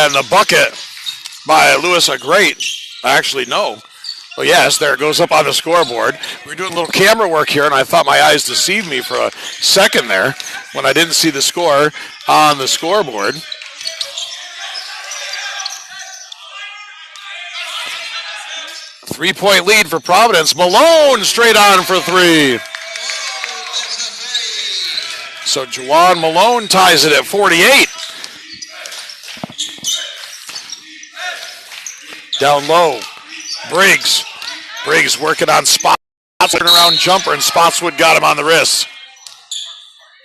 And the bucket by Lewis, a great, actually no. Well, yes, there it goes up on the scoreboard. We're doing a little camera work here, and I thought my eyes deceived me for a second there when I didn't see the score on the scoreboard. Three-point lead for Providence. Malone straight on for three. So Juwan Malone ties it at 48. Down low, Briggs. Briggs working on Spots. Turnaround jumper, and Spotswood got him on the wrist.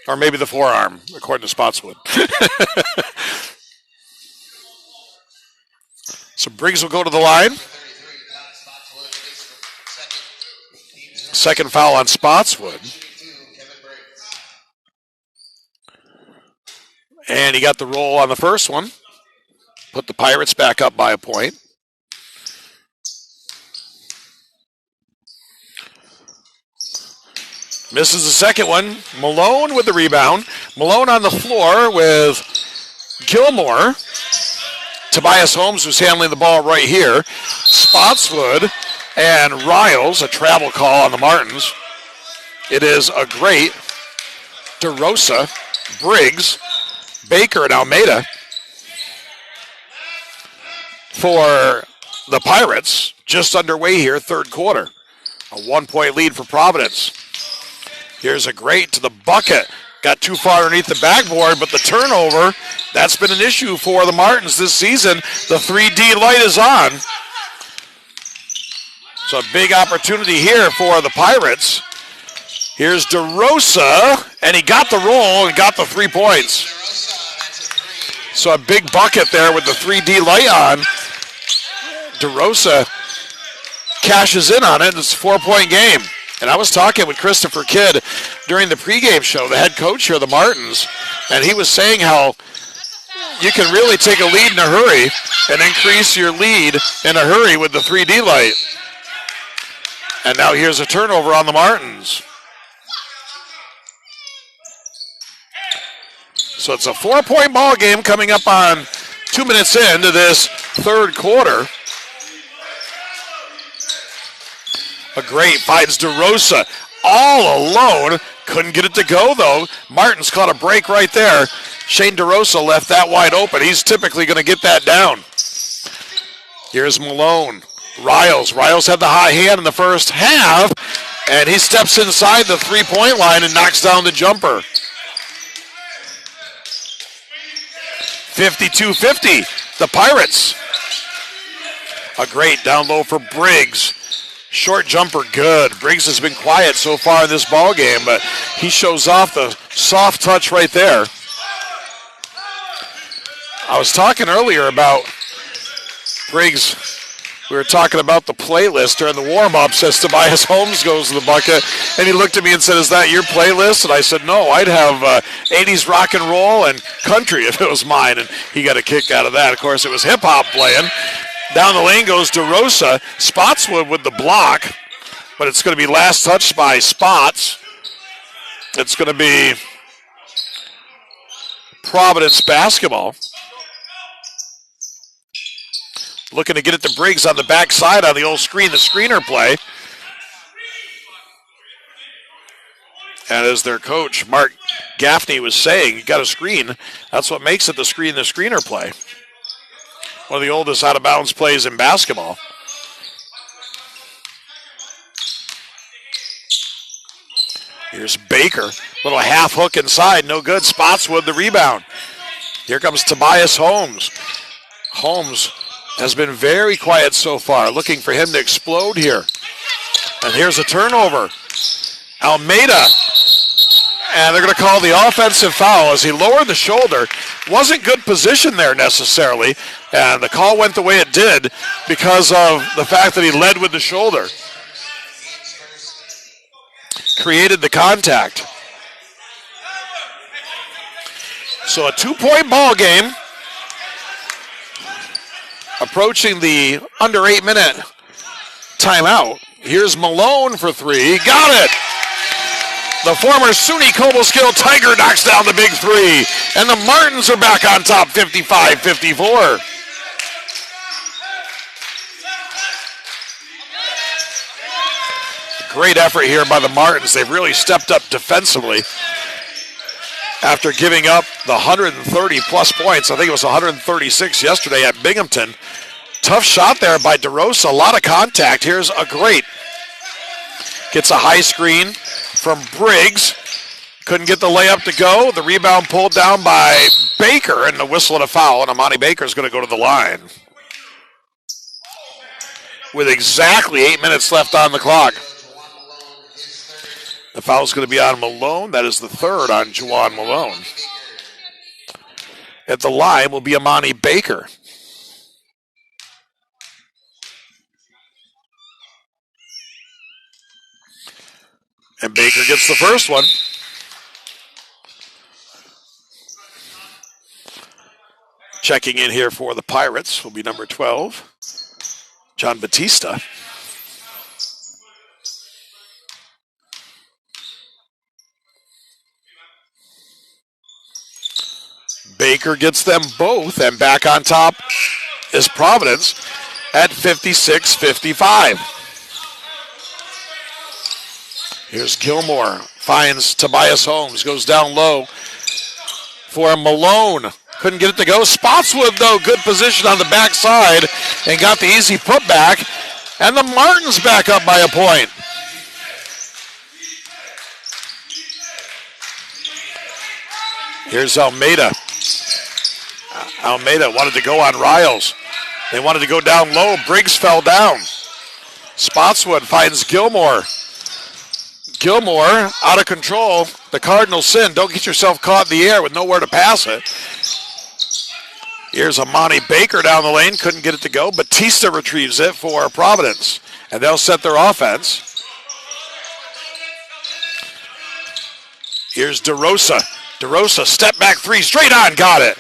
Or maybe the forearm, according to Spotswood. So Briggs will go to the line. Second foul on Spotswood. And he got the roll on the first one. Put the Pirates back up by a point. Misses the second one. Malone with the rebound. Malone on the floor with Gilmore. Tobias Holmes was handling the ball right here. Spotswood and Riles, a travel call on the Martins. It is a great DeRosa, Briggs, Baker, and Almeida for the Pirates. Just underway here, third quarter. A 1-point lead for Providence. Here's a great to the bucket. Got too far underneath the backboard, but the turnover, that's been an issue for the Martins this season. The 3D light is on. So a big opportunity here for the Pirates. Here's DeRosa, and he got the roll and got the 3 points. So a big bucket there with the 3D light on. DeRosa cashes in on it. It's a 4-point game. And I was talking with Christopher Kidd during the pregame show, the head coach here of the Martins, and he was saying how you can really take a lead in a hurry and increase your lead in a hurry with the 3D light. And now here's a turnover on the Martins. So it's a 4-point ball game coming up on 2 minutes into this third quarter. A great finds DeRosa all alone. Couldn't get it to go, though. Martins caught a break right there. Shane DeRosa left that wide open. He's typically going to get that down. Here's Malone. Riles. Riles had the hot hand in the first half, and he steps inside the 3-point line and knocks down the jumper. 52-50, the Pirates. A great down low for Briggs. Short jumper, good. Briggs has been quiet so far in this ball game, but he shows off the soft touch right there. I was talking earlier about Briggs. We were talking about the playlist during the warm-ups as Tobias Holmes goes to the bucket, and he looked at me and said, "Is that your playlist?" And I said, "No, I'd have 80s rock and roll and country if it was mine," and he got a kick out of that. Of course, it was hip-hop playing. Down the lane goes DeRosa. Spotswood with the block, but it's going to be last touched by Spots. It's going to be Providence basketball. Looking to get it to Briggs on the backside on the old screen, the screener play. And as their coach, Mark Gaffney, was saying, you got a screen. That's what makes it the screener play. One of the oldest out-of-bounds plays in basketball. Here's Baker. Little half hook inside. No good. Spotswood the rebound. Here comes Tobias Holmes. Holmes has been very quiet so far. Looking for him to explode here. And here's a turnover. Almeida. And they're going to call the offensive foul as he lowered the shoulder. Wasn't good position there necessarily. And the call went the way it did because of the fact that he led with the shoulder. Created the contact. So a 2-point ball game. Approaching the under 8-minute timeout. Here's Malone for three. Got it! The former SUNY Cobleskill Tiger knocks down the big three, And the Martins are back on top 55-54. Great effort here by the Martins. They've really stepped up defensively after giving up the 130-plus points. I think it was 136 yesterday at Binghamton. Tough shot there by DeRosa. A lot of contact. Here's a great. Gets a high screen from Briggs. Couldn't get the layup to go. The rebound pulled down by Baker, and the whistle and a foul, and Amani Baker is going to go to the line. With exactly 8 minutes left on the clock. The foul is going to be on Malone. That is the third on Juwan Malone. At the line will be Amani Baker. And Baker gets the first one. Checking in here for the Pirates will be number 12, John Batista. Baker gets them both, and back on top is Providence at 56-55. Here's Gilmore, finds Tobias Holmes, goes down low for Malone. Couldn't get it to go. Spotswood, though, good position on the backside and got the easy putback. And the Martins back up by a point. Here's Almeida. Almeida wanted to go on Riles. They wanted to go down low. Briggs fell down. Spotswood finds Gilmore. Gilmore out of control. The Cardinals sin. Don't get yourself caught in the air with nowhere to pass it. Here's Amani Baker down the lane. Couldn't get it to go. Batista retrieves it for Providence. And they'll set their offense. Here's DeRosa. DeRosa, step back three. Straight on. Got it.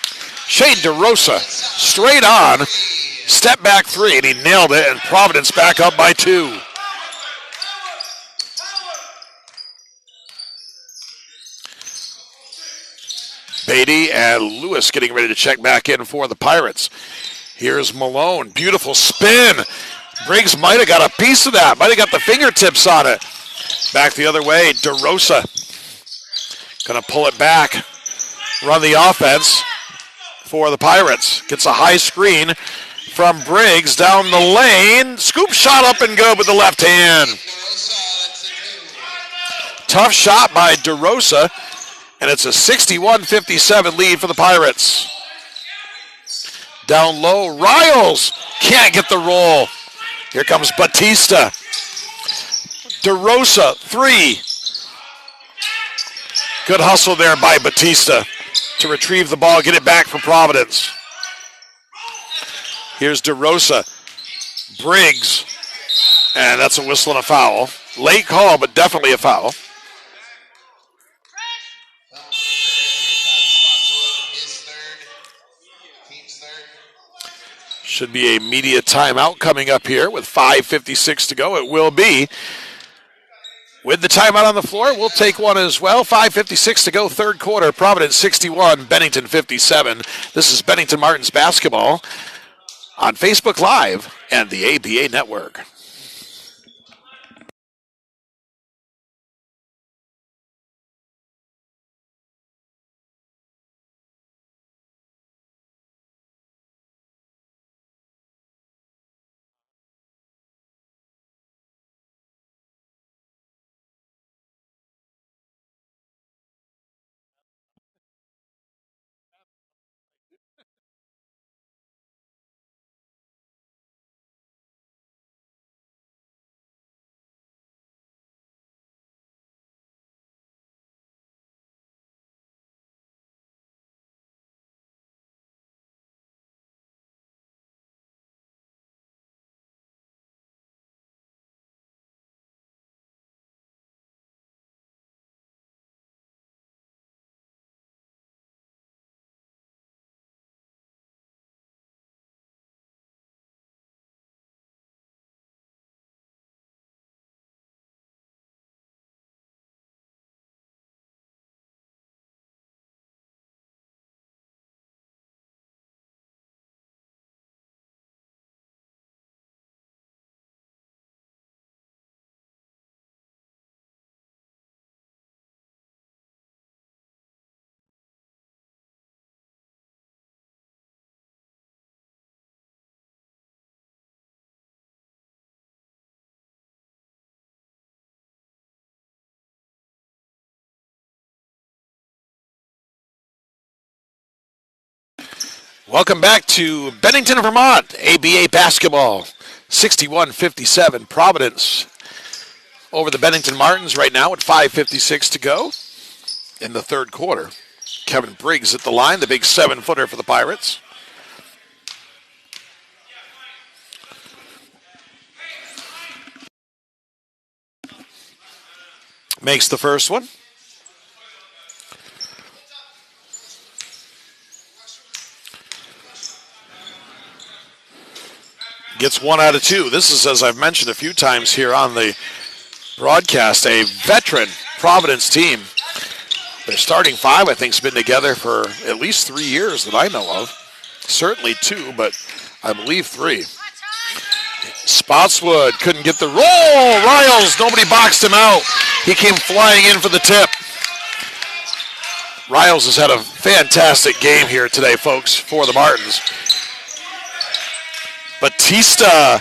Shane DeRosa, straight on. Step back three. And he nailed it. And Providence back up by 2. Beatty and Lewis getting ready to check back in for the Pirates. Here's Malone. Beautiful spin. Briggs might have got a piece of that. Might have got the fingertips on it. Back the other way. DeRosa going to pull it back. Run the offense for the Pirates. Gets a high screen from Briggs down the lane. Scoop shot up and good with the left hand. Tough shot by DeRosa. And it's a 61-57 lead for the Pirates. Down low, Riles can't get the roll. Here comes Batista. DeRosa, 3. Good hustle there by Batista to retrieve the ball, get it back for Providence. Here's DeRosa. Briggs. And that's a whistle and a foul. Late call, but definitely a foul. Should be a media timeout coming up here with 5:56 to go. It will be. With the timeout on the floor, we'll take one as well. 5:56 to go, third quarter. Providence 61, Bennington 57. This is Bennington Martins basketball on Facebook Live and the ABA Network. Welcome back to Bennington, Vermont. ABA basketball, 61-57. Providence over the Bennington Martins right now with 5:56 to go in the third quarter. Kevin Briggs at the line, the big 7-footer for the Pirates. Makes the first one. Gets 1 out of 2. This is, as I've mentioned a few times here on the broadcast, a veteran Providence team. Their starting five, I think, has been together for at least 3 years that I know of. Certainly 2, but I believe 3. Spotswood couldn't get the roll. Riles, nobody boxed him out. He came flying in for the tip. Riles has had a fantastic game here today, folks, for the Martins. Batista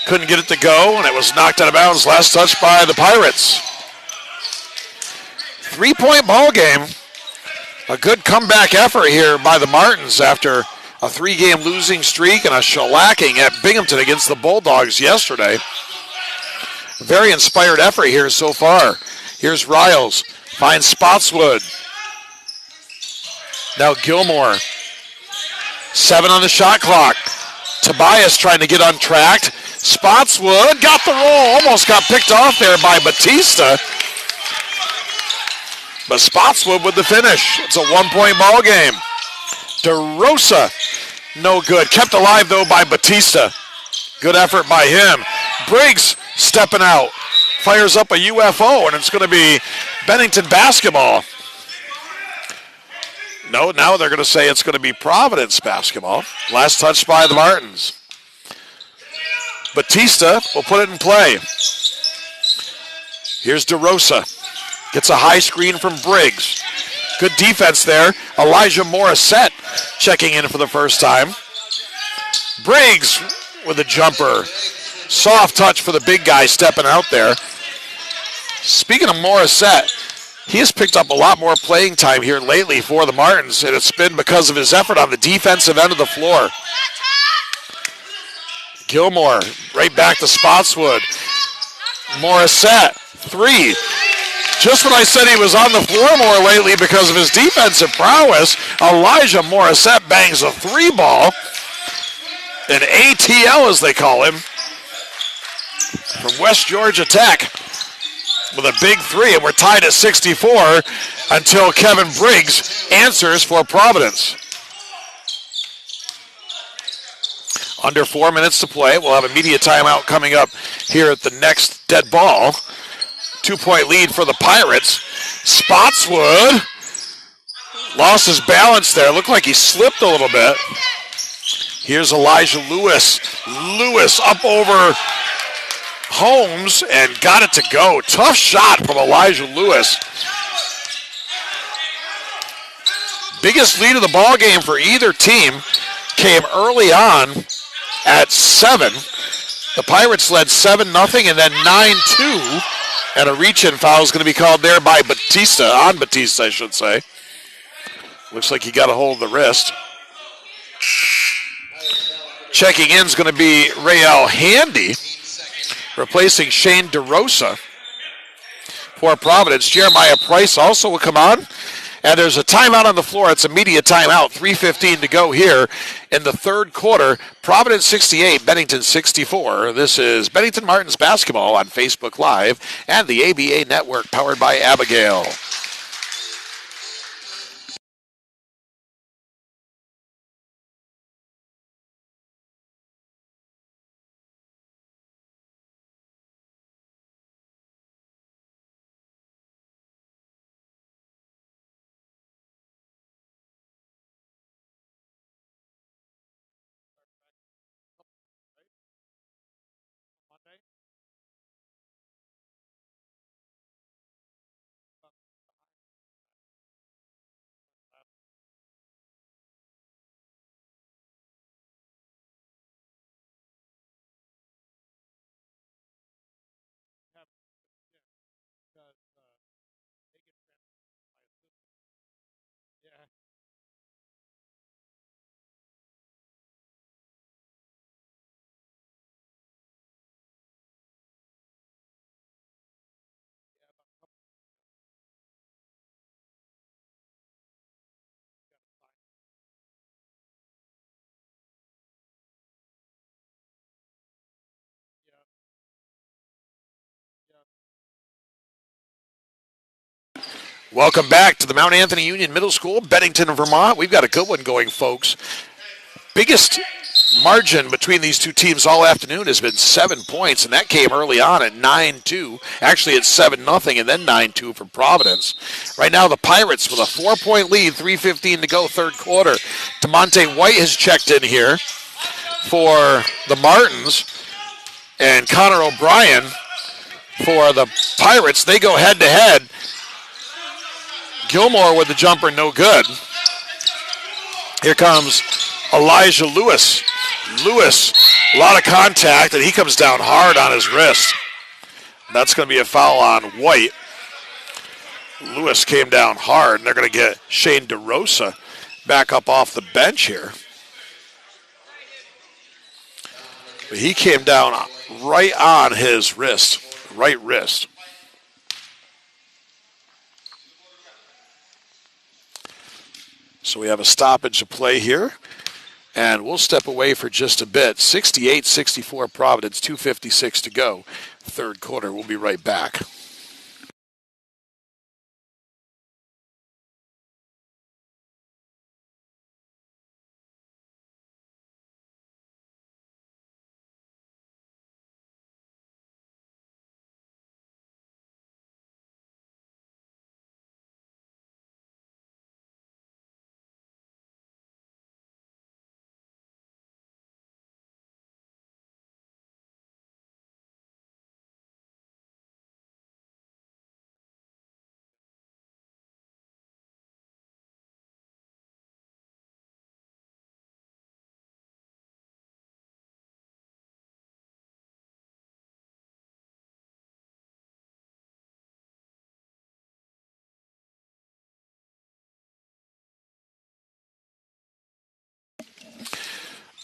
couldn't get it to go, and it was knocked out of bounds. Last touch by the Pirates. 3-point ball game. A good comeback effort here by the Martins after a 3-game losing streak and a shellacking at Binghamton against the Bulldogs yesterday. Very inspired effort here so far. Here's Riles. Finds Spotswood. Now Gilmore. 7 on the shot clock. Tobias trying to get untracked. Spotswood got the roll. Almost got picked off there by Batista. But Spotswood with the finish. It's a 1-point ball game. DeRosa, no good. Kept alive, though, by Batista. Good effort by him. Briggs stepping out. Fires up a UFO, and it's going to be Bennington basketball. No, now they're going to say it's going to be Providence basketball. Last touch by the Martins. Batista will put it in play. Here's DeRosa. Gets a high screen from Briggs. Good defense there. Elijah Morissette checking in for the first time. Briggs with a jumper. Soft touch for the big guy stepping out there. Speaking of Morissette, he has picked up a lot more playing time here lately for the Martins, and it's been because of his effort on the defensive end of the floor. Gilmore, right back to Spotswood. Morissette, 3. Just when I said he was on the floor more lately because of his defensive prowess, Elijah Morissette bangs a 3 ball. An ATL, as they call him, from West Georgia Tech. With a big 3, and we're tied at 64 until Kevin Briggs answers for Providence. Under 4 minutes to play. We'll have a media timeout coming up here at the next dead ball. 2-point lead for the Pirates. Spotswood lost his balance there. Looked like he slipped a little bit. Here's Elijah Lewis. Lewis up over Holmes and got it to go. Tough shot from Elijah Lewis. Biggest lead of the ball game for either team came early on at 7. The Pirates led 7-0 and then 9-2. And a reach-in foul is going to be called there by Batista, on Batista, I should say. Looks like he got a hold of the wrist. Checking in is going to be Rael Handy, replacing Shane DeRosa for Providence. Jeremiah Price also will come on. And there's a timeout on the floor. It's a media timeout. 3:15 to go here in the third quarter. Providence 68, Bennington 64. This is Bennington Martins basketball on Facebook Live and the ABA Network powered by Abigail. Welcome back to the Mount Anthony Union Middle School, Bennington, Vermont. We've got a good one going, folks. Biggest margin between these two teams all afternoon has been 7 points, and that came early on at 9-2. Actually, it's 7-0 and then 9-2 for Providence. Right now, the Pirates with a 4-point lead, 3:15 to go, third quarter. DeMonte White has checked in here for the Martins, and Connor O'Brien for the Pirates. They go head-to-head. Gilmore with the jumper, no good. Here comes Elijah Lewis. Lewis, a lot of contact, and he comes down hard on his wrist. That's going to be a foul on White. Lewis came down hard, and they're going to get Shane DeRosa back up off the bench here. But he came down right on his wrist, right wrist. So we have a stoppage of play here, and we'll step away for just a bit. 68-64 Providence, 2:56 to go. Third quarter, we'll be right back.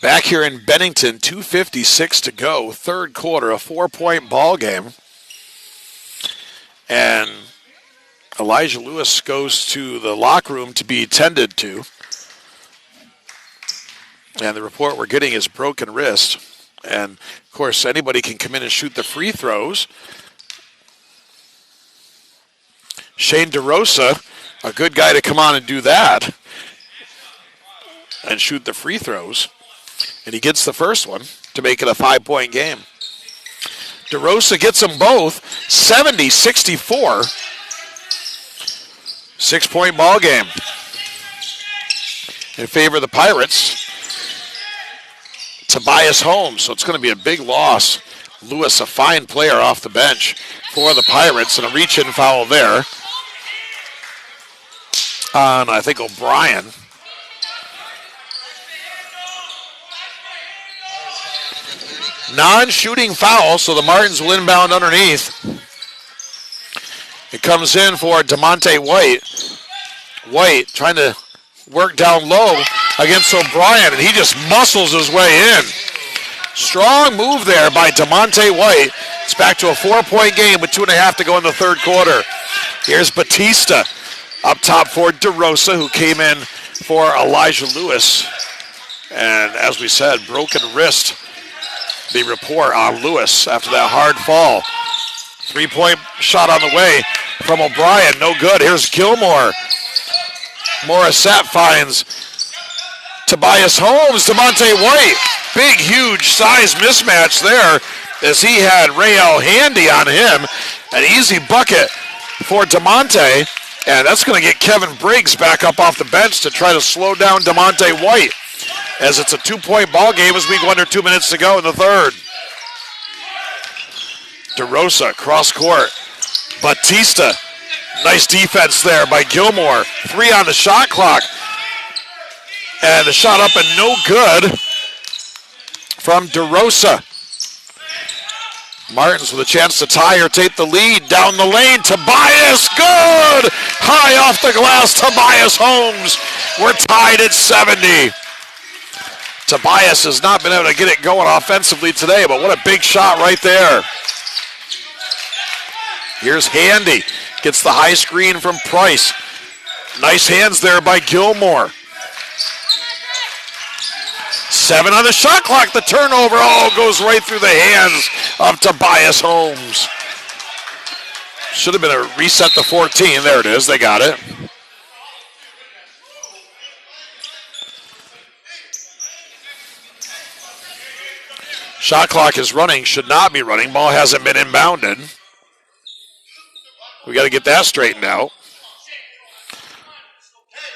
Back here in Bennington, 2:56 to go, third quarter, a 4-point ball game. And Elijah Lewis goes to the locker room to be tended to. And the report we're getting is broken wrist. And, of course, anybody can come in and shoot the free throws. Shane DeRosa, a good guy to come on and do that and shoot the free throws. And he gets the first one to make it a 5-point game. DeRosa gets them both, 70-64. 6-point ball game in favor of the Pirates. Tobias Holmes, so it's going to be a big loss. Lewis, a fine player off the bench for the Pirates, and a reach-in foul there on, I think, O'Brien. Non-shooting foul, so the Martins will inbound underneath. It comes in for DeMonte White. White trying to work down low against O'Brien, and he just muscles his way in. Strong move there by DeMonte White. It's back to a 4-point game with 2.5 to go in the third quarter. Here's Batista up top for DeRosa, who came in for Elijah Lewis. And as we said, broken wrist. The report on Lewis after that hard fall. 3-point shot on the way from O'Brien. No good. Here's Gilmore. Morissette finds Tobias Holmes. DeMonte White. Big, huge size mismatch there as he had Rael Handy on him. An easy bucket for DeMonte. And that's going to get Kevin Briggs back up off the bench to try to slow down DeMonte White, as it's a 2-point ball game as we go under 2 minutes to go in the third. DeRosa, cross court. Batista, nice defense there by Gilmore. 3 on the shot clock. And the shot up and no good from DeRosa. Martins with a chance to tie or take the lead. Down the lane, Tobias, good! High off the glass, Tobias Holmes. We're tied at 70. Tobias has not been able to get it going offensively today, but what a big shot right there. Here's Handy. Gets the high screen from Price. Nice hands there by Gilmore. 7 on the shot clock. The turnover goes right through the hands of Tobias Holmes. Should have been a reset to 14. There it is. They got it. Shot clock is running. Should not be running. Ball hasn't been inbounded. We got to get that straightened out.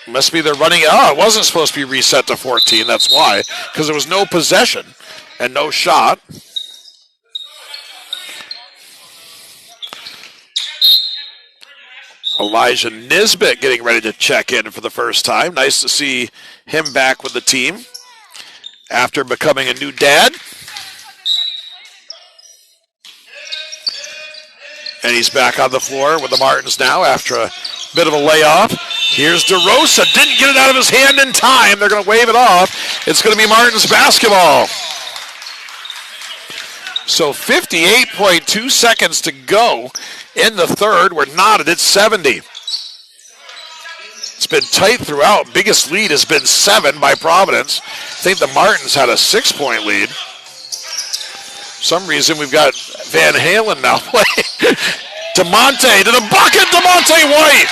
Must be they're running. Oh, it wasn't supposed to be reset to 14. That's why. Because there was no possession and no shot. Elijah Nisbet getting ready to check in for the first time. Nice to see him back with the team after becoming a new dad. And he's back on the floor with the Martins now after a bit of a layoff. Here's DeRosa. Didn't get it out of his hand in time. They're going to wave it off. It's going to be Martins basketball. So 58.2 seconds to go in the third. We're knotted at 70. It's been tight throughout. Biggest lead has been 7 by Providence. I think the Martins had a 6-point lead. For some reason, we've got Van Halen now playing. DeMonte to the bucket. DeMonte White.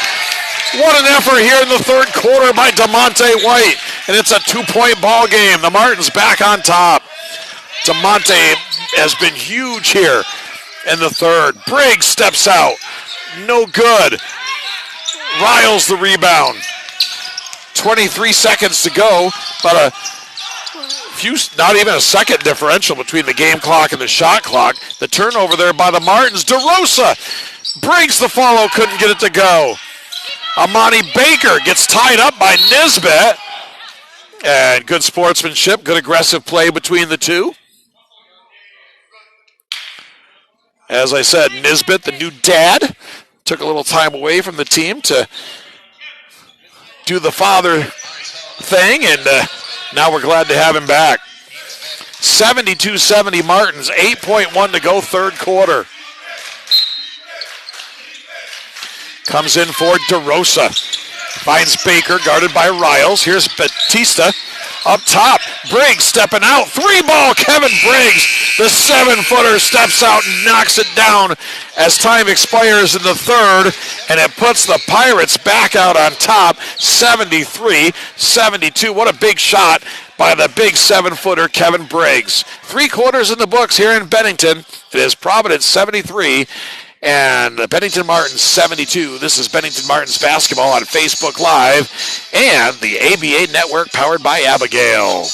What an effort here in the third quarter by DeMonte White. And it's a 2-point ball game. The Martins back on top. DeMonte has been huge here in the third. Briggs steps out. No good. Riles the rebound. 23 seconds to go, but a few, not even a second differential between the game clock and the shot clock. The turnover there by the Martins. DeRosa. Briggs the follow, couldn't get it to go. Amani Baker gets tied up by Nisbet. And good sportsmanship, good aggressive play between the two. As I said, Nisbet, the new dad, took a little time away from the team to do the father thing, and now we're glad to have him back. 72-70 Martins, 8.1 to go, third quarter. Comes in for DeRosa. Finds Baker, guarded by Riles. Here's Batista up top. Briggs stepping out. 3-ball, Kevin Briggs. The 7-footer steps out and knocks it down as time expires in the third, and it puts the Pirates back out on top, 73-72. What a big shot by the big 7-footer, Kevin Briggs. 3 quarters in the books here in Bennington. It is Providence 73 and Bennington Martins 72. This is Bennington Martins basketball on Facebook Live and the ABA Network powered by Abigail.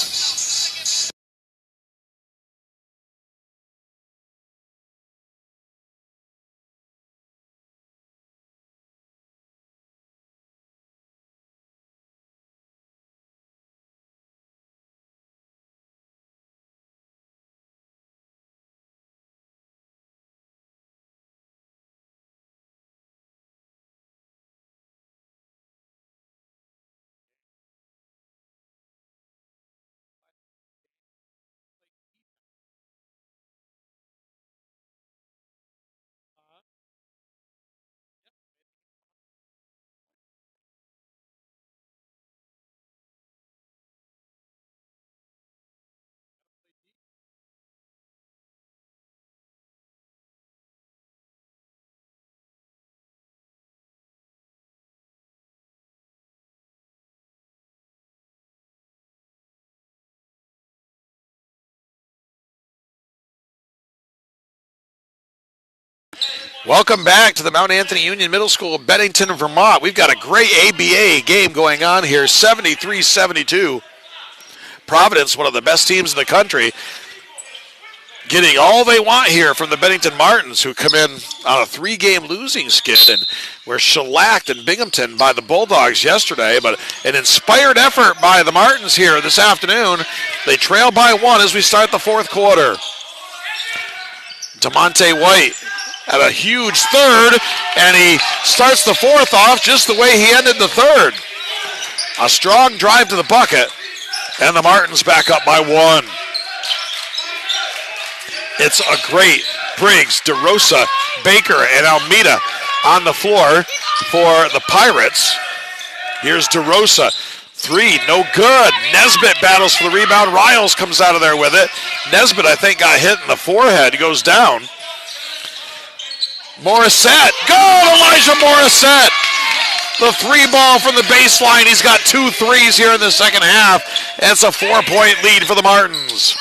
Welcome back to the Mount Anthony Union Middle School of Bennington, Vermont. We've got a great ABA game going on here, 73-72. Providence, one of the best teams in the country, getting all they want here from the Bennington Martins, who come in on a 3-game losing skid and were shellacked in Binghamton by the Bulldogs yesterday. But an inspired effort by the Martins here this afternoon. They trail by 1 as we start the fourth quarter. DeMonte White at a huge third, and he starts the fourth off just the way he ended the third. A strong drive to the bucket, and the Martins back up by 1. It's a great Briggs, DeRosa, Baker, and Almeida on the floor for the Pirates. Here's DeRosa. 3, no good. Nesbitt battles for the rebound. Riles comes out of there with it. Nesbitt, I think, got hit in the forehead. He goes down. Morissette. Goal, Elijah Morissette. The 3-ball from the baseline. He's got 2 threes here in the second half. It's a 4-point lead for the Martins.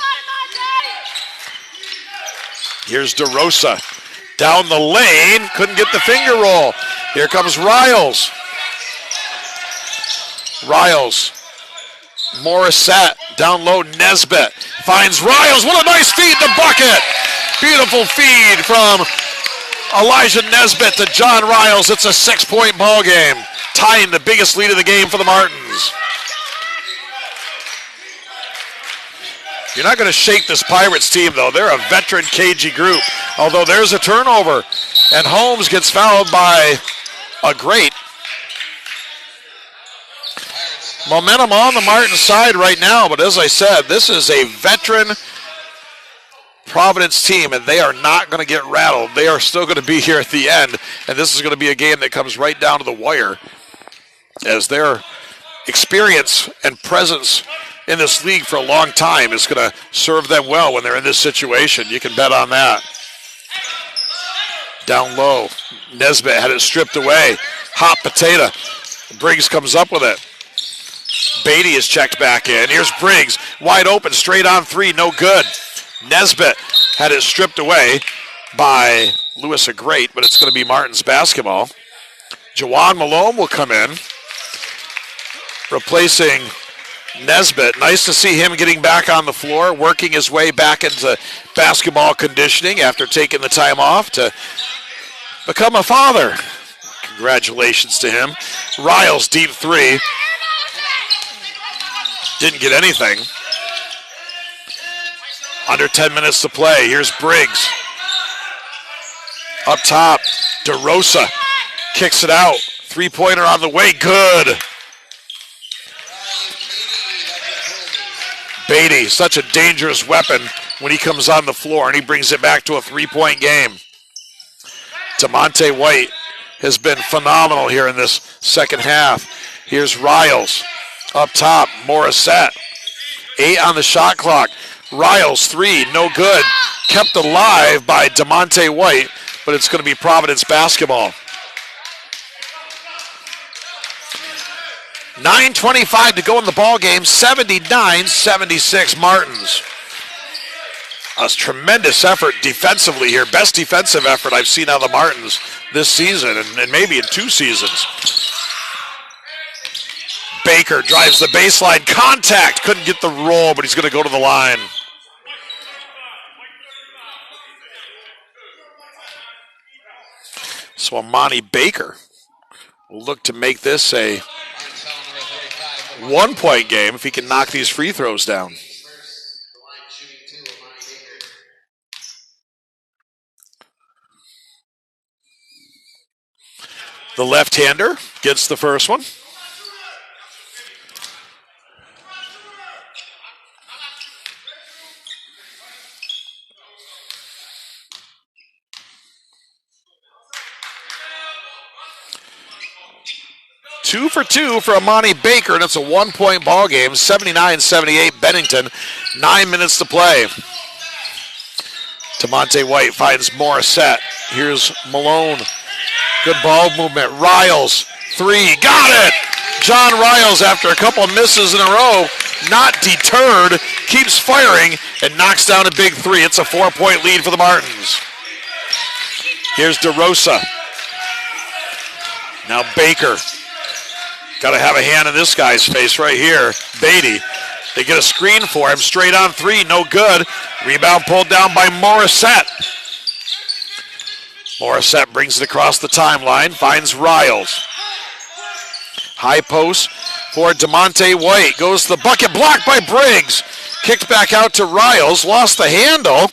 Here's DeRosa. Down the lane. Couldn't get the finger roll. Here comes Riles. Riles. Morissette. Down low. Nesbitt. Finds Riles. What a nice feed to bucket. Beautiful feed from Elijah Nesbitt to John Riles. It's a 6-point ball game, tying the biggest lead of the game for the Martins. You're not going to shake this Pirates team, though. They're a veteran cagey group. Although there's a turnover, and Holmes gets fouled by a great. Momentum on the Martins side right now, but as I said, this is a veteran Providence team, and they are not going to get rattled. They are still going to be here at the end, and this is going to be a game that comes right down to the wire, as their experience and presence in this league for a long time is going to serve them well when they're in this situation. You can bet on that. Down low, Nesbitt had it stripped away. Hot potato. Briggs comes up with it. Beatty is checked back in. Here's Briggs, wide open, straight on 3, no good. Nesbitt had it stripped away by Lewis a Great, but it's going to be Martins basketball. Jawan Malone will come in, replacing Nesbitt. Nice to see him getting back on the floor, working his way back into basketball conditioning after taking the time off to become a father. Congratulations to him. Riles, deep 3. Didn't get anything. Under 10 minutes to play. Here's Briggs. Up top, DeRosa kicks it out. 3-pointer on the way. Good. Beatty, such a dangerous weapon when he comes on the floor, and he brings it back to a 3-point game. DeMonte White has been phenomenal here in this second half. Here's Riles. Up top, Morissette. 8 on the shot clock. Riles, 3, no good. Kept alive by DeMonte White, but it's going to be Providence basketball. 9:25 to go in the ball game. 79-76 Martins. A tremendous effort defensively here. Best defensive effort I've seen out of the Martins this season, and maybe in 2 seasons. Baker drives the baseline. Contact. Couldn't get the roll, but he's going to go to the line. So Amani Baker will look to make this a 1-point game if he can knock these free throws down. The left-hander gets the first one. Two for two for Amani Baker, and it's a 1-point ball game. 79-78 Bennington. 9 minutes to play. DeMonte White finds Morissette. Here's Malone. Good ball movement. Riles, 3. Got it! John Riles, after a couple misses in a row, not deterred, keeps firing and knocks down a big 3. It's a 4-point lead for the Martins. Here's DeRosa. Now Baker. Got to have a hand in this guy's face right here. Beatty. They get a screen for him. Straight on 3. No good. Rebound pulled down by Morissette. Morissette brings it across the timeline. Finds Riles. High post for DeMonte White. Goes to the bucket. Blocked by Briggs. Kicked back out to Riles. Lost the handle.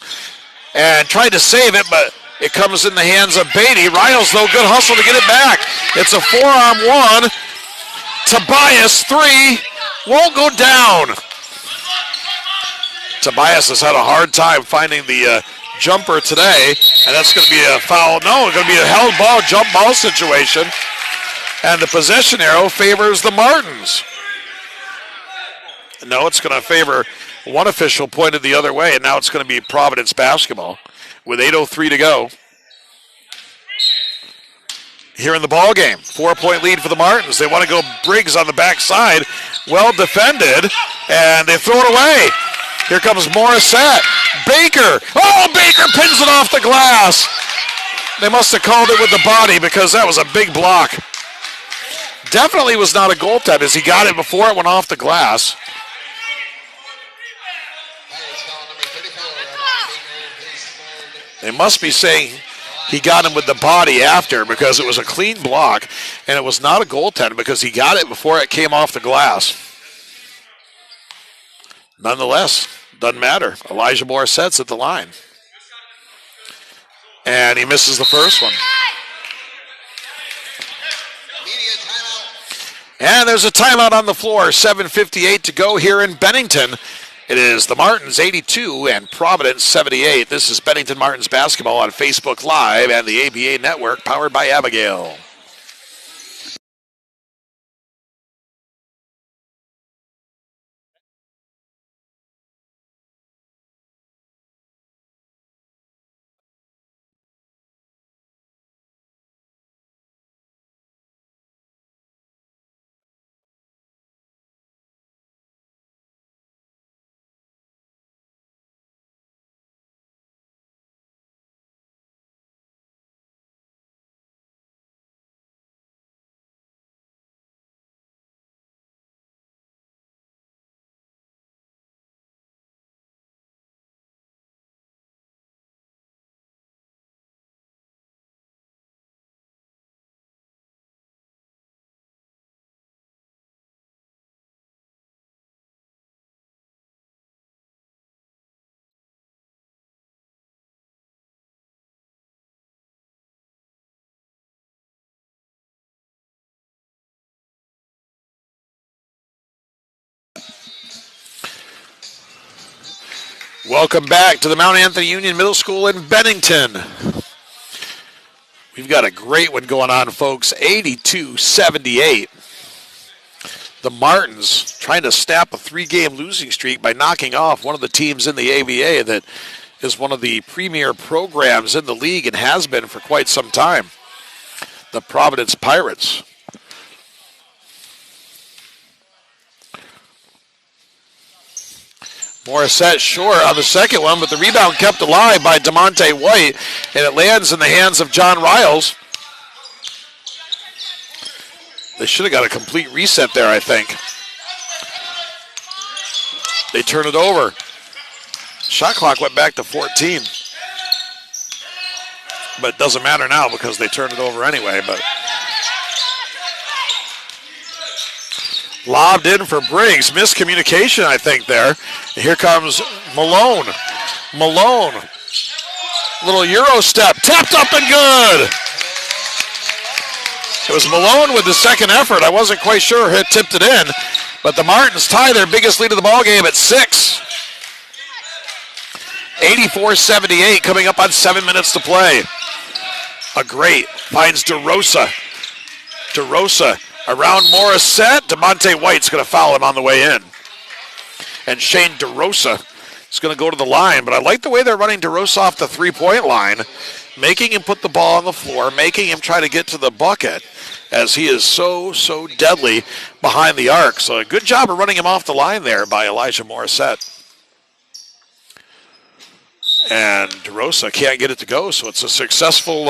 And tried to save it, but it comes in the hands of Beatty. Riles, though, good hustle to get it back. It's a 4-on-1. Tobias, 3, won't go down. Tobias has had a hard time finding the jumper today, and that's going to be a foul. No, it's going to be a held ball, jump ball situation, and the possession arrow favors the Martins. No, it's going to favor one official pointed the other way, and now it's going to be Providence basketball with 8:03 to go. here in the ball game. 4-point lead for the Martins. They want to go Briggs on the backside. Well defended, and they throw it away. Here comes Morissette. Baker. Oh, Baker pins it off the glass. They must have called it with the body because that was a big block. Definitely was not a goaltend as he got it before it went off the glass. They must be saying he got him with the body after because it was a clean block, and it was not a goaltend because he got it before it came off the glass. Nonetheless, doesn't matter. Elijah Morissette's at the line. And he misses the first one. And there's a timeout on the floor. 7:58 to go here in Bennington. It is the Martins 82 and Providence 78. This is Bennington Martins basketball on Facebook Live and the ABA Network, powered by Abigail. Welcome back to the Mount Anthony Union Middle School in Bennington. We've got a great one going on, folks. 82-78. The Martins trying to snap a 3-game losing streak by knocking off one of the teams in the ABA that is one of the premier programs in the league and has been for quite some time. The Providence Pirates. Morissette short on the second one, but the rebound kept alive by DeMonte White, and it lands in the hands of John Riles. They should have got a complete reset there, I think. They turn it over. Shot clock went back to 14. But it doesn't matter now because they turned it over anyway. But lobbed in for Briggs. Miscommunication, I think, there. And here comes Malone. Malone. Little Euro step. Tapped up and good. It was Malone with the second effort. I wasn't quite sure who tipped it in. But the Martins tie their biggest lead of the ballgame at 6. 84-78 coming up on 7 minutes to play. A great finds DeRosa. DeRosa around Morissette. DeMonte White's going to foul him on the way in. And Shane DeRosa is going to go to the line. But I like the way they're running DeRosa off the three-point line, making him put the ball on the floor, making him try to get to the bucket, as he is so deadly behind the arc. So a good job of running him off the line there by Elijah Morissette. And DeRosa can't get it to go, so it's a successful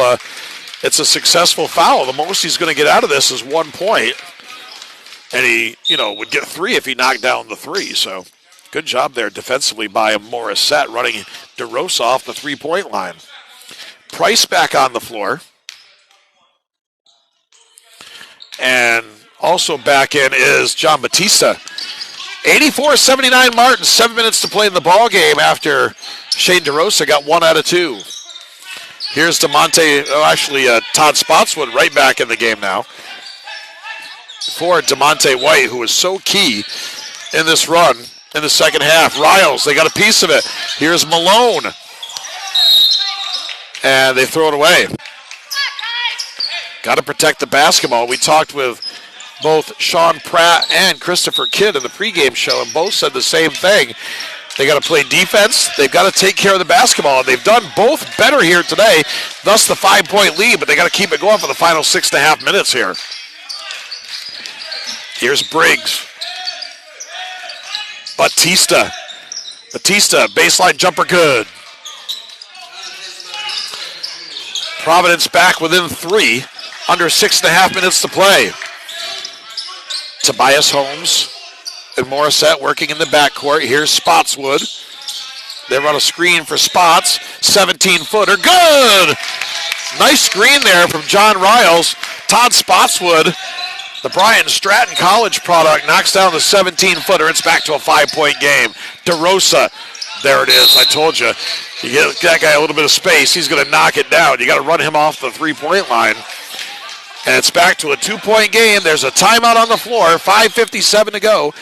foul. The most he's going to get out of this is 1 point. And he, would get 3 if he knocked down the 3. So good job there defensively by Morissette, running DeRosa off the three-point line. Price back on the floor. And also back in is John Batista. 84-79 Martins, 7 minutes to play in the ball game after Shane DeRosa got 1 out of 2. Here's Todd Spotswood right back in the game now for DeMonte White, who was so key in this run in the second half. Riles, they got a piece of it. Here's Malone. And they throw it away. Got to protect the basketball. We talked with both Sean Pratt and Christopher Kidd in the pregame show, and both said the same thing. They got to play defense. They've got to take care of the basketball. They've done both better here today, thus the 5-point lead, but they got to keep it going for the final 6.5 minutes here. Here's Briggs. Batista, baseline jumper good. Providence back within 3, under 6.5 minutes to play. Tobias Holmes and Morissette working in the backcourt. Here's Spotswood. They run a screen for Spots. 17-footer. Good! Nice screen there from John Riles. Todd Spotswood, the Bryant Stratton College product, knocks down the 17-footer. It's back to a 5-point game. DeRosa. There it is. I told you. You get that guy a little bit of space, he's going to knock it down. You got to run him off the 3-point line. And it's back to a 2-point game. There's a timeout on the floor. 5:57 to go.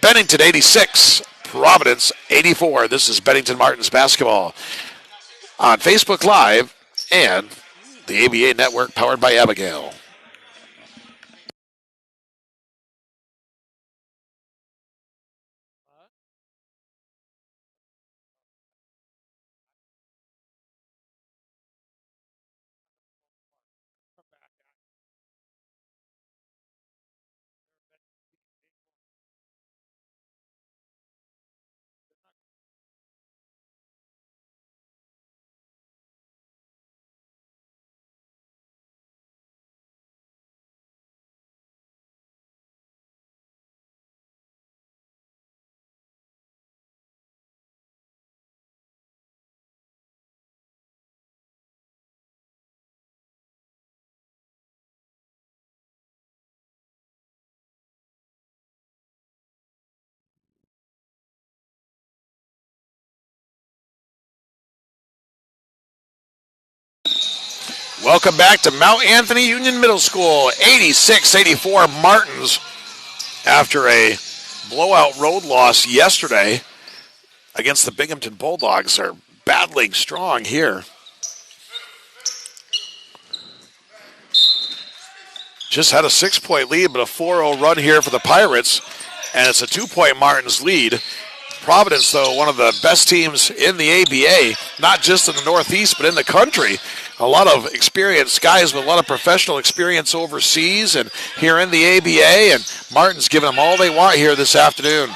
Bennington 86, Providence 84. This is Bennington Martins basketball on Facebook Live and the ABA Network powered by Abigail. Welcome back to Mount Anthony Union Middle School, 86-84 Martins after a blowout road loss yesterday against the Binghamton Bulldogs. Are battling strong here. Just had a 6-point lead, but a 4-0 run here for the Pirates, and it's a 2-point Martins lead. Providence, though, one of the best teams in the ABA, not just in the Northeast, but in the country. A lot of experienced guys with a lot of professional experience overseas and here in the ABA, and Martin's giving them all they want here this afternoon.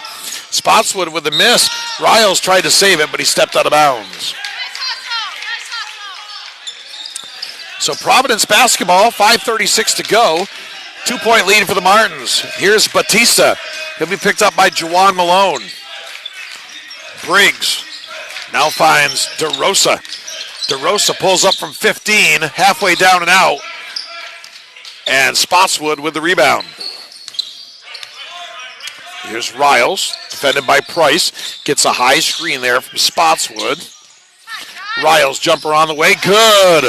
Spotswood with the miss. Riles tried to save it, but he stepped out of bounds. So Providence basketball, 5:36 to go. 2-point lead for the Martins. Here's Batista. He'll be picked up by Juwan Malone. Briggs now finds DeRosa. DeRosa pulls up from 15, halfway down and out. And Spotswood with the rebound. Here's Riles, defended by Price. Gets a high screen there from Spotswood. Riles jumper on the way, good.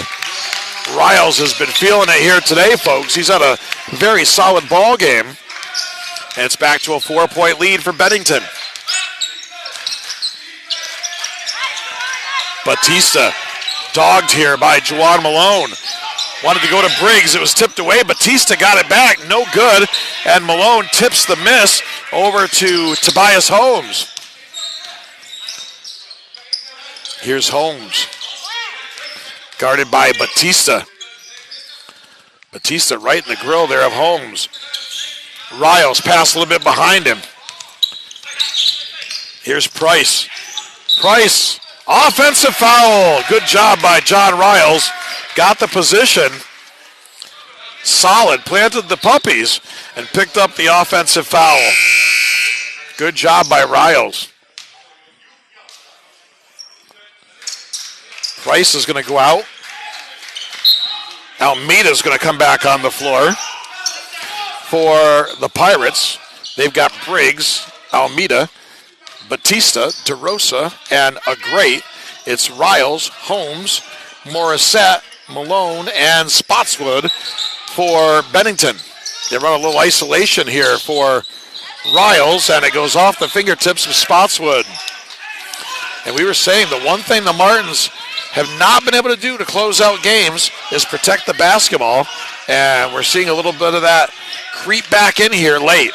Riles has been feeling it here today, folks. He's had a very solid ball game. And it's back to a 4-point lead for Bennington. Batista dogged here by Juwan Malone. Wanted to go to Briggs. It was tipped away. Batista got it back. No good. And Malone tips the miss over to Tobias Holmes. Here's Holmes. Guarded by Batista. Batista right in the grill there of Holmes. Riles passed a little bit behind him. Here's Price. Price. Offensive foul. Good job by John Riles. Got the position. Solid. Planted the puppies and picked up the offensive foul. Good job by Riles. Price is going to go out. Almeida's going to come back on the floor for the Pirates. They've got Briggs, Almeida, Batista, DeRosa, and a great. It's Riles, Holmes, Morissette, Malone, and Spotswood for Bennington. They run a little isolation here for Riles, and it goes off the fingertips of Spotswood. And we were saying the one thing the Martins have not been able to do to close out games is protect the basketball, and we're seeing a little bit of that creep back in here late.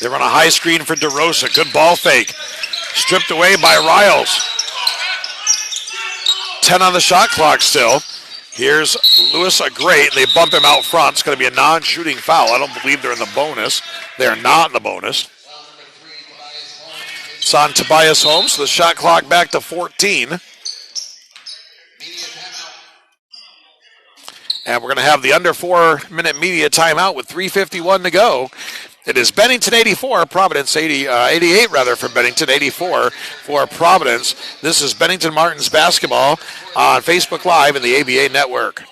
They run a high screen for DeRosa. Good ball fake. Stripped away by Riles. 10 on the shot clock still. Here's Lewis Great. They bump him out front. It's going to be a non-shooting foul. I don't believe they're in the bonus. They're not in the bonus. It's on Tobias Holmes. So the shot clock back to 14. And we're going to have the under 4-minute media timeout with 3:51 to go. It is Bennington 84, Providence 88 for Bennington, 84 for Providence. This is Bennington Martins basketball on Facebook Live and the ABA Network.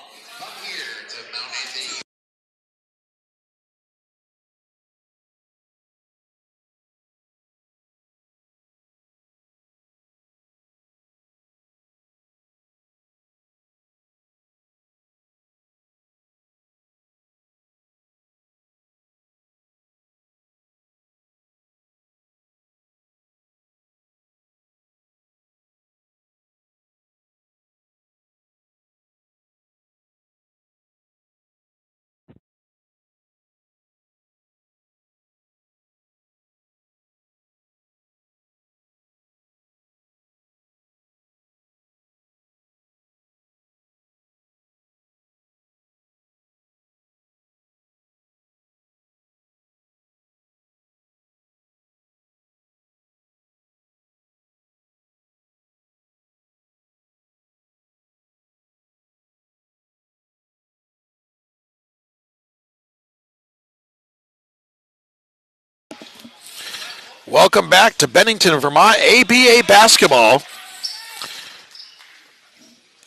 Welcome back to Bennington, Vermont, ABA basketball.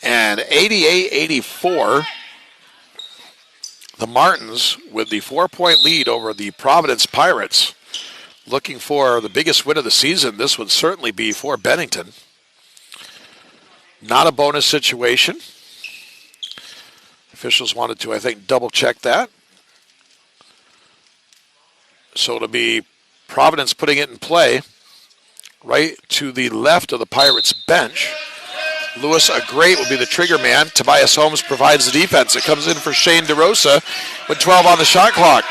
And 88-84, the Martins with the 4-point lead over the Providence Pirates. Looking for the biggest win of the season. This would certainly be for Bennington. Not a bonus situation. Officials wanted to, I think, double check that. So it'll be Providence putting it in play right to the left of the Pirates bench. Lewis Great will be the trigger man. Tobias Holmes provides the defense. It comes in for Shane DeRosa with 12 on the shot clock.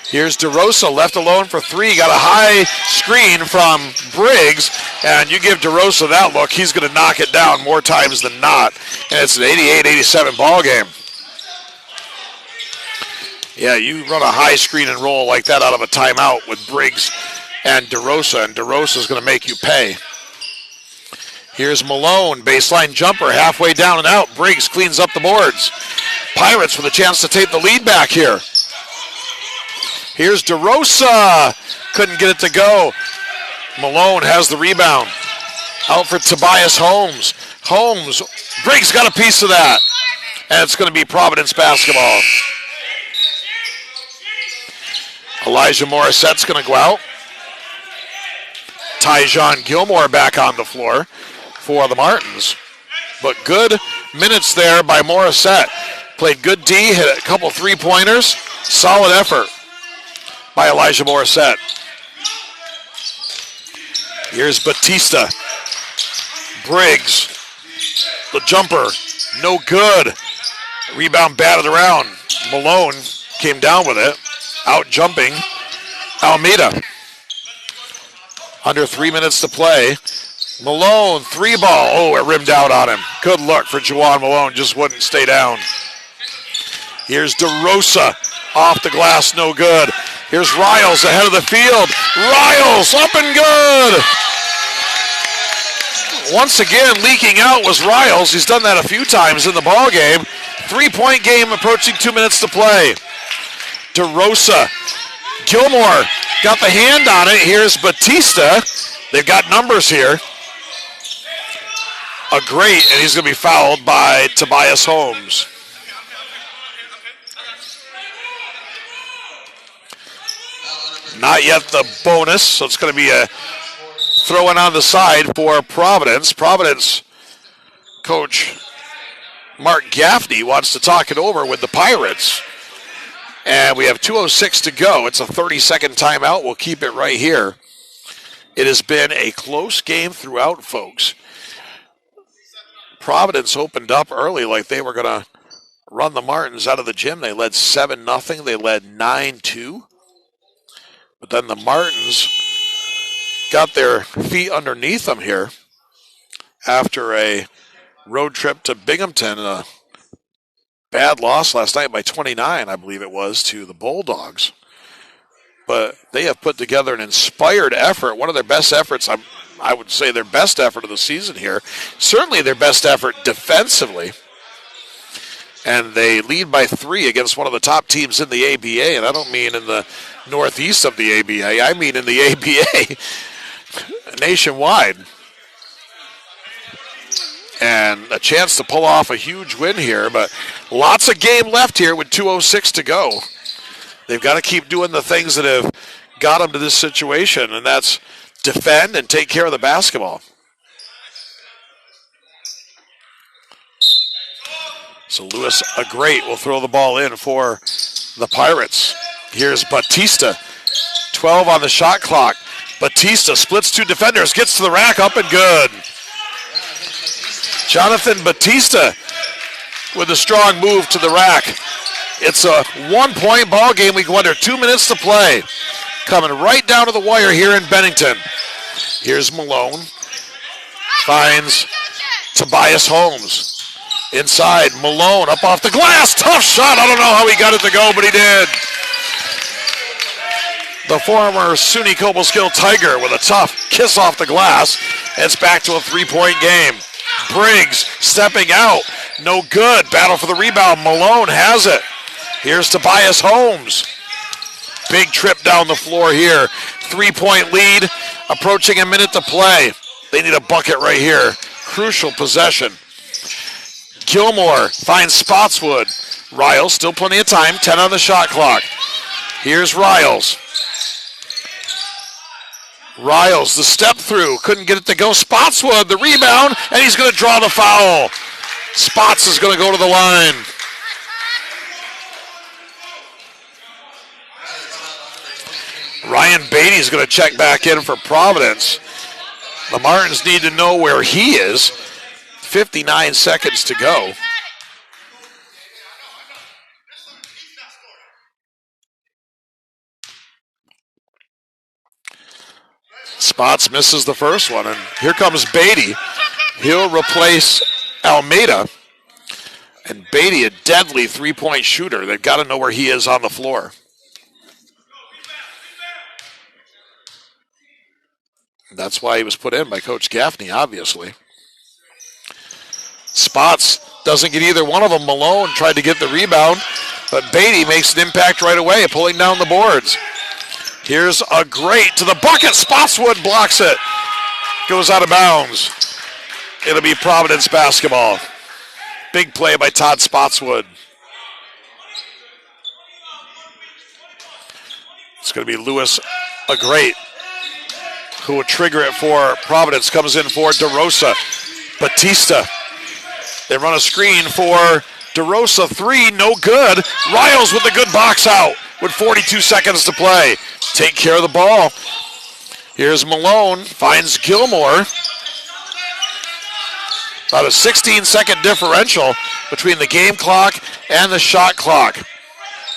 Here's DeRosa left alone for three. Got a high screen from Briggs, and you give DeRosa that look, he's going to knock it down more times than not. And it's an 88-87 ball game. Yeah, you run a high screen and roll like that out of a timeout with Briggs and DeRosa's going to make you pay. Here's Malone, baseline jumper, halfway down and out. Briggs cleans up the boards. Pirates with a chance to take the lead back here. Here's DeRosa, couldn't get it to go. Malone has the rebound. Out for Tobias Holmes. Briggs got a piece of that. And it's going to be Providence basketball. Elijah Morissette's going to go out. Tyjon Gilmore back on the floor for the Martins. But good minutes there by Morissette. Played good D, hit a couple three-pointers. Solid effort by Elijah Morissette. Here's Batista. Briggs. The jumper. No good. Rebound batted around. Malone came down with it. Out jumping Almeida. Under 3 minutes to play. Malone, three ball. Oh, it rimmed out on him. Good look for Juwan Malone. Just wouldn't stay down. Here's DeRosa. Off the glass, no good. Here's Riles ahead of the field. Riles up and good. Once again, leaking out was Riles. He's done that a few times in the ball game. 3-point game approaching 2 minutes to play. DeRosa. Gilmore got the hand on it. Here's Batista. They've got numbers here. Great, and he's going to be fouled by Tobias Holmes. Not yet the bonus, so it's going to be a throw-in on the side for Providence. Providence coach Mark Gaffney wants to talk it over with the Pirates. And we have 2:06 to go. It's a 30-second timeout. We'll keep it right here. It has been a close game throughout, folks. Providence opened up early like they were going to run the Martins out of the gym. They led 7-0. They led 9-2. But then the Martins got their feet underneath them here after a road trip to Binghamton and a bad loss last night by 29, I believe it was, to the Bulldogs. But they have put together an inspired effort, one of their best efforts. I would say their best effort of the season here. Certainly their best effort defensively. And they lead by 3 against one of the top teams in the ABA. And I don't mean in the northeast of the ABA. I mean in the ABA nationwide. And a chance to pull off a huge win here. But lots of game left here with 2:06 to go. They've got to keep doing the things that have got them to this situation. And that's defend and take care of the basketball. So Lewis, a great, will throw the ball in for the Pirates. Here's Batista, 12 on the shot clock. Batista splits 2 defenders, gets to the rack, up and good. Jonathan Batista with a strong move to the rack. It's a 1-point ball game. We go under 2 minutes to play. Coming right down to the wire here in Bennington. Here's Malone. Finds Tobias Holmes. Inside, Malone up off the glass. Tough shot. I don't know how he got it to go, but he did. The former SUNY Cobleskill Tiger with a tough kiss off the glass. It's back to a 3-point game. Briggs stepping out. No good. Battle for the rebound. Malone has it. Here's Tobias Holmes. Big trip down the floor here. 3-point lead. Approaching a minute to play. They need a bucket right here. Crucial possession. Gilmore finds Spotswood. Riles, still plenty of time. 10 on the shot clock. Here's Riles. Riles, the step through. Couldn't get it to go. Spotswood, the rebound, and he's going to draw the foul. Spots is going to go to the line. Ryan Beatty is going to check back in for Providence. The Martins need to know where he is. 59 seconds to go. Spots misses the first one, and here comes Beatty. He'll replace Almeida. And Beatty, a deadly 3-point shooter. They've got to know where he is on the floor. That's why he was put in by Coach Gaffney, obviously. Spots doesn't get either one of them. Malone tried to get the rebound, but Beatty makes an impact right away, pulling down the boards. Here's a great to the bucket. Spotswood blocks it. Goes out of bounds. It'll be Providence basketball. Big play by Todd Spotswood. It's going to be Lewis, a great, who will trigger it for Providence. Comes in for DeRosa. Batista. They run a screen for DeRosa. 3, no good. Riles with a good box out with 42 seconds to play. Take care of the ball. Here's Malone. Finds Gilmore. About a 16-second differential between the game clock and the shot clock.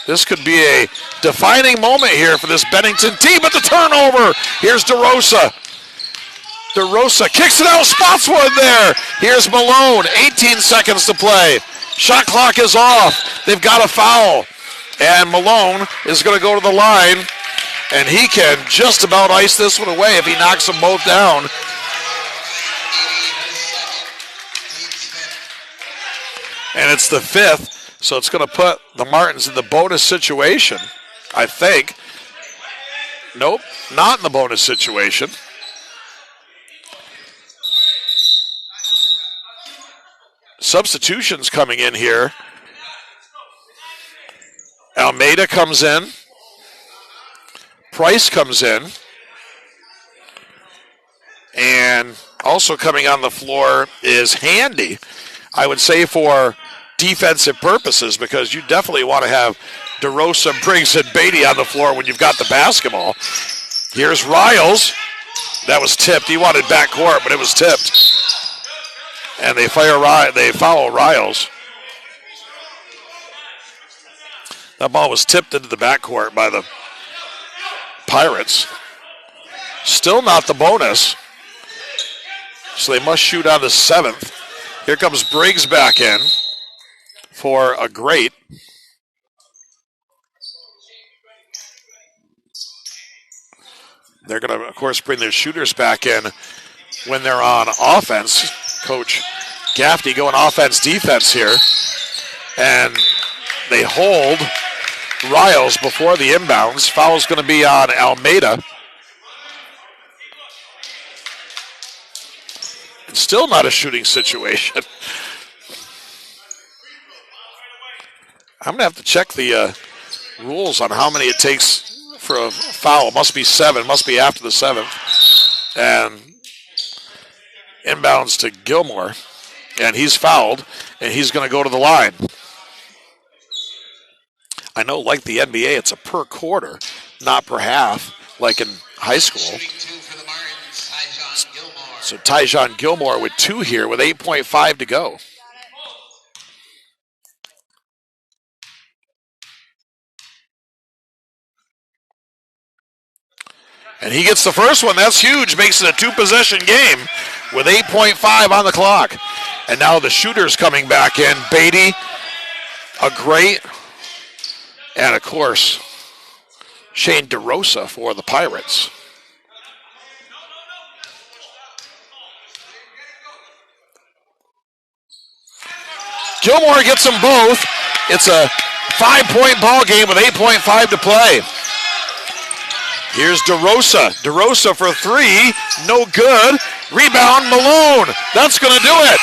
This could be a defining moment here for this Bennington team, but the turnover. Here's DeRosa. DeRosa kicks it out. Spotswood there. Here's Malone. 18 seconds to play. Shot clock is off. They've got a foul. And Malone is going to go to the line. And he can just about ice this one away if he knocks them both down. And it's the 5th. So it's going to put the Martins in the bonus situation, I think. Nope, not in the bonus situation. Substitutions coming in here. Almeida comes in. Price comes in. And also coming on the floor is Handy. I would say for defensive purposes, because you definitely want to have DeRosa, Briggs, and Beatty on the floor when you've got the basketball. Here's Riles. That was tipped. He wanted backcourt, but it was tipped. And they foul Riles. That ball was tipped into the backcourt by the Pirates. Still not the bonus. So they must shoot on the 7th. Here comes Briggs back in for a great. They're going to, of course, bring their shooters back in when they're on offense. Coach Gaffney going offense-defense here. And they hold Riles before the inbounds. Foul's going to be on Almeida. It's still not a shooting situation. I'm going to have to check the rules on how many it takes for a foul. It must be 7. It must be after the 7th. And inbounds to Gilmore. And he's fouled, and he's going to go to the line. I know, like the NBA, it's a per quarter, not per half, like in high school. So Tyjon Gilmore with 2 here with 8.5 to go. And he gets the first one. That's huge. Makes it a 2-possession game with 8.5 on the clock. And now the shooters coming back in. Beatty, a great, and of course, Shane DeRosa for the Pirates. Gilmore gets them both. It's a 5-point ball game with 8.5 to play. Here's DeRosa. DeRosa for 3. No good. Rebound, Malone. That's going to do it.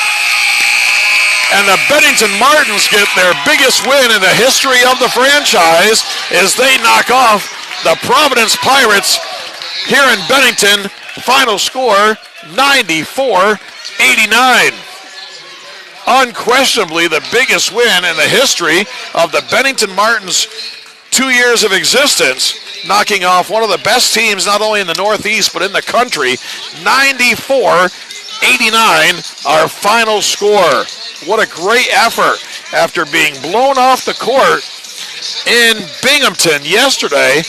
And the Bennington Martins get their biggest win in the history of the franchise as they knock off the Providence Pirates here in Bennington. Final score, 94-89. Unquestionably the biggest win in the history of the Bennington Martins' 2 years of existence, knocking off one of the best teams not only in the Northeast but in the country. 94-89, our final score. What a great effort after being blown off the court in Binghamton yesterday.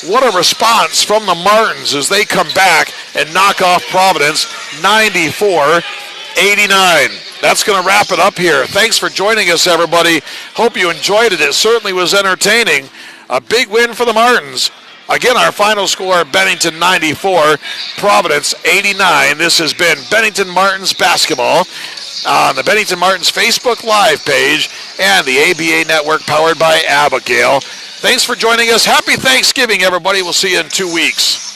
What a response from the Martins as they come back and knock off Providence 94-89. That's going to wrap it up here. Thanks for joining us, everybody. Hope you enjoyed it. It certainly was entertaining. A big win for the Martins. Again, our final score, Bennington 94, Providence 89. This has been Bennington Martins basketball on the Bennington Martins Facebook Live page and the ABA Network powered by Abigail. Thanks for joining us. Happy Thanksgiving, everybody. We'll see you in 2 weeks.